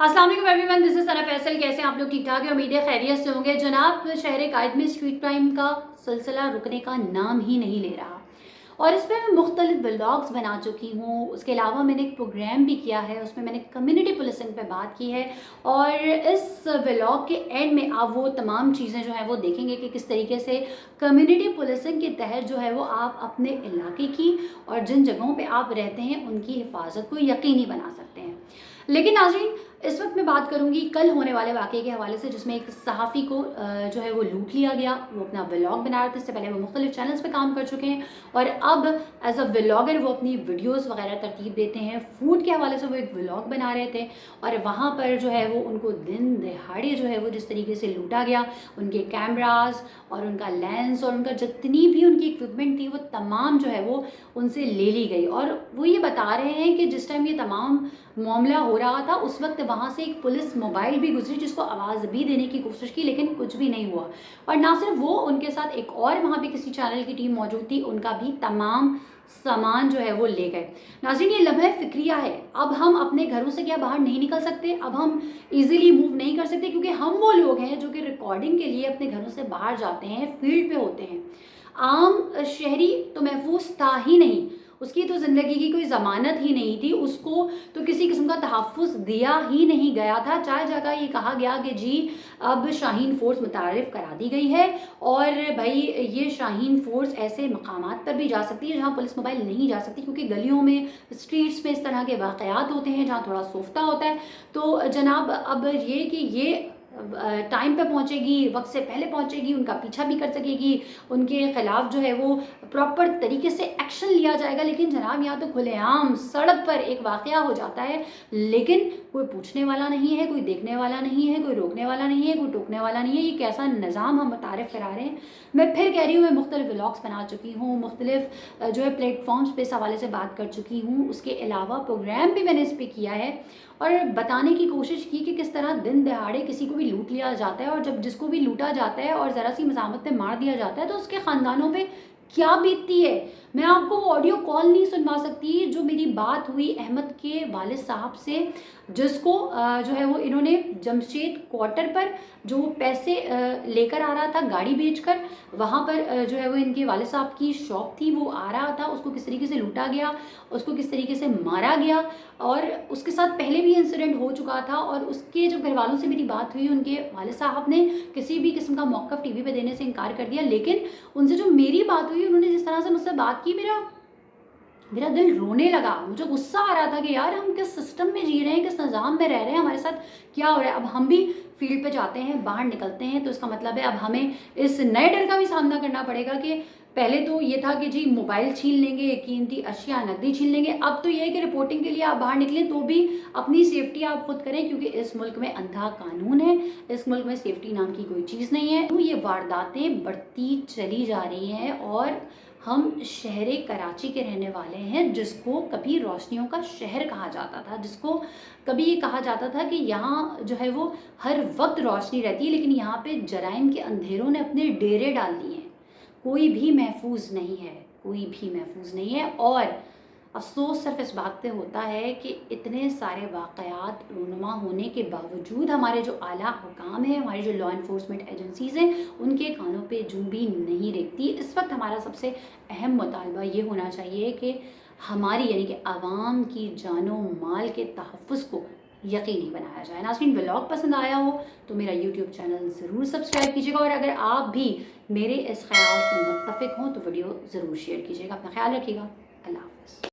अस्सलाम वालेकुम everyone, this is सना फैसल। कैसे हैं आप लोग? ठीक ठाक है, उम्मीद है खैरियत से होंगे। जनाब, शहर कायद में स्ट्रीट क्राइम का सिलसिला रुकने का नाम ही नहीं ले रहा और इस पर मैं मुख्तलिफ व्लॉग्स बना चुकी हूँ। उसके अलावा मैंने एक प्रोग्राम भी किया है, उसमें मैंने कम्युनिटी पुलिसिंग पे बात की है और इस व्लॉग के एंड में आप वो तमाम चीज़ें जो हैं वो देखेंगे कि किस तरीके से कम्युनिटी पुलिसिंग के तहत जो है वो आप अपने इलाके की और जिन जगहों पे आप रहते हैं उनकी हिफाजत को यकीनी बना सकते हैं। लेकिन नाज़रीन, इस वक्त मैं बात करूंगी कल होने वाले वाक़े के हवाले से, जिसमें एक सहाफ़ी को जो है वो लूट लिया गया। वो अपना व्लॉग बना रहे थे, इससे पहले वो मुख्तलिफ चैनल्स पे काम कर चुके हैं और अब एज अ व्लॉगर वो अपनी वीडियोस वगैरह तरतीब देते हैं। फूड के हवाले से वो एक व्लॉग बना रहे थे और वहाँ पर जो है वो उनको दिन दहाड़े जो है वो जिस तरीके से लूटा गया, उनके कैमराज और उनका लेंस और उनका जितनी भी उनकी इक्विपमेंट थी वो तमाम जो है वो उनसे ले ली गई। और वो ये बता रहे हैं कि जिस टाइम ये तमाम मामला हो रहा था उस वक्त वहाँ से एक पुलिस मोबाइल भी गुजरी जिसको आवाज़ भी देने की कोशिश की, लेकिन कुछ भी नहीं हुआ। और ना सिर्फ वो, उनके साथ एक और वहाँ पे किसी चैनल की टीम मौजूद थी, उनका भी तमाम सामान जो है वो ले गए। नाज़रीन, ये लम्हा फ़िक्रिया है। अब हम अपने घरों से क्या बाहर नहीं निकल सकते, अब हम इजीली मूव नहीं कर सकते, क्योंकि हम वो लोग हैं जो कि रिकॉर्डिंग के लिए अपने घरों से बाहर जाते हैं, फील्ड पे होते हैं। आम शहरी तो महफूज था ही नहीं, उसकी तो ज़िंदगी की कोई ज़मानत ही नहीं थी, उसको तो किसी किस्म का तहफ़्फ़ुज़ दिया ही नहीं गया था। चाहे जगह ये कहा गया कि जी अब शाहीन फ़ोर्स मुतारिफ़ करा दी गई है और भाई ये शाहीन फ़ोर्स ऐसे मकामात पर भी जा सकती है जहाँ पुलिस मोबाइल नहीं जा सकती, क्योंकि गलियों में, स्ट्रीट्स में इस तरह के वाक़यात होते हैं जहाँ थोड़ा सोफ्ता होता है। तो जनाब, अब ये कि ये टाइम पे पहुंचेगी, वक्त से पहले पहुंचेगी, उनका पीछा भी कर सकेगी, उनके खिलाफ जो है वो प्रॉपर तरीके से एक्शन लिया जाएगा। लेकिन जनाब, यहाँ तो खुलेआम सड़क पर एक वाक़या हो जाता है, लेकिन कोई पूछने वाला नहीं है, कोई देखने वाला नहीं है, कोई रोकने वाला नहीं है, कोई टोकने वाला नहीं है। ये कैसा निज़ाम हम मुतारिफ़ करा रहे हैं। मैं फिर कह रही हूँ, मैं मुख्तलिफ व्लॉग्स बना चुकी हूँ, मुख्तलिफ जो है प्लेटफॉर्म्स पे इस हवाले से बात कर चुकी हूँ। उसके अलावा प्रोग्राम भी मैंने इस पर किया है और बताने की कोशिश की कि किस तरह दिन दहाड़े किसी को भी लूट लिया जाता है और जब जिसको भी लूटा जाता है और ज़रा सी मज़ामत में मार दिया जाता है तो उसके ख़ानदानों पे क्या बीतती है। मैं आपको वो ऑडियो कॉल नहीं सुनवा सकती जो मेरी बात हुई अहमद के वालिद साहब से, जिसको जो है वो इन्होंने जमशेद क्वार्टर पर जो पैसे लेकर आ रहा था गाड़ी बेचकर, वहाँ पर जो है वो इनके वालिद साहब की शॉप थी, वो आ रहा था, उसको किस तरीके से लूटा गया, उसको किस तरीके से मारा गया। और उसके साथ पहले भी इंसिडेंट हो चुका था और उसके जब घर वालों से मेरी बात हुई, उनके वालिद साहब ने किसी भी किस्म का मौक़िफ़ टीवी पे देने से इनकार कर दिया। लेकिन उनसे जो मेरी बात हुई, उन्होंने जिस तरह से मुझसे बात की, मेरा मेरा दिल रोने लगा। मुझे गुस्सा आ रहा था कि यार हम किस सिस्टम में जी रहे हैं, किस निज़ाम में रह रहे हैं, हमारे साथ क्या हो रहा है। अब हम भी फील्ड पे जाते हैं, बाहर निकलते हैं, तो इसका मतलब है अब हमें इस नए डर का भी सामना करना पड़ेगा कि पहले तो ये था कि जी मोबाइल छीन लेंगे, कीमती अशिया नकदी छीन लेंगे। अब तो ये है कि रिपोर्टिंग के लिए आप बाहर निकलें तो भी अपनी सेफ्टी आप खुद करें, क्योंकि इस मुल्क में अंधा कानून है, इस मुल्क में सेफ्टी नाम की कोई चीज़ नहीं है। तो ये वारदातें बढ़ती चली जा रही हैं और हम शहर कराची के रहने वाले हैं, जिसको कभी रोशनियों का शहर कहा जाता था, जिसको कभी ये कहा जाता था कि यहाँ जो है वो हर वक्त रोशनी रहती है, लेकिन यहाँ पे जराइम के अंधेरों ने अपने डेरे डाल दिए हैं। कोई भी महफूज नहीं है, कोई भी महफूज नहीं है। और अफ़सोस सिर्फ इस बात पे होता है कि इतने सारे वाक़यात रूनुमा होने के बावजूद हमारे जो आला हुकाम हैं, हमारी जो लॉ इन्फोर्समेंट एजेंसीज़ हैं, उनके कानों पे जूं भी नहीं रेंगती। इस वक्त हमारा सबसे अहम मुतालबा ये होना चाहिए कि हमारी यानी कि आवाम की जानो माल के तहफ़्फ़ुज़ को यकीनी बनाया जाए। नाज़रीन, व्लॉग पसंद आया हो तो मेरा यूट्यूब चैनल ज़रूर सब्सक्राइब कीजिएगा और अगर आप भी मेरे इस ख्याल से मुत्तफ़िक हों तो वीडियो ज़रूर शेयर कीजिएगा। अपना ख्याल रखिएगा। अल्लाह हाफ़िज़।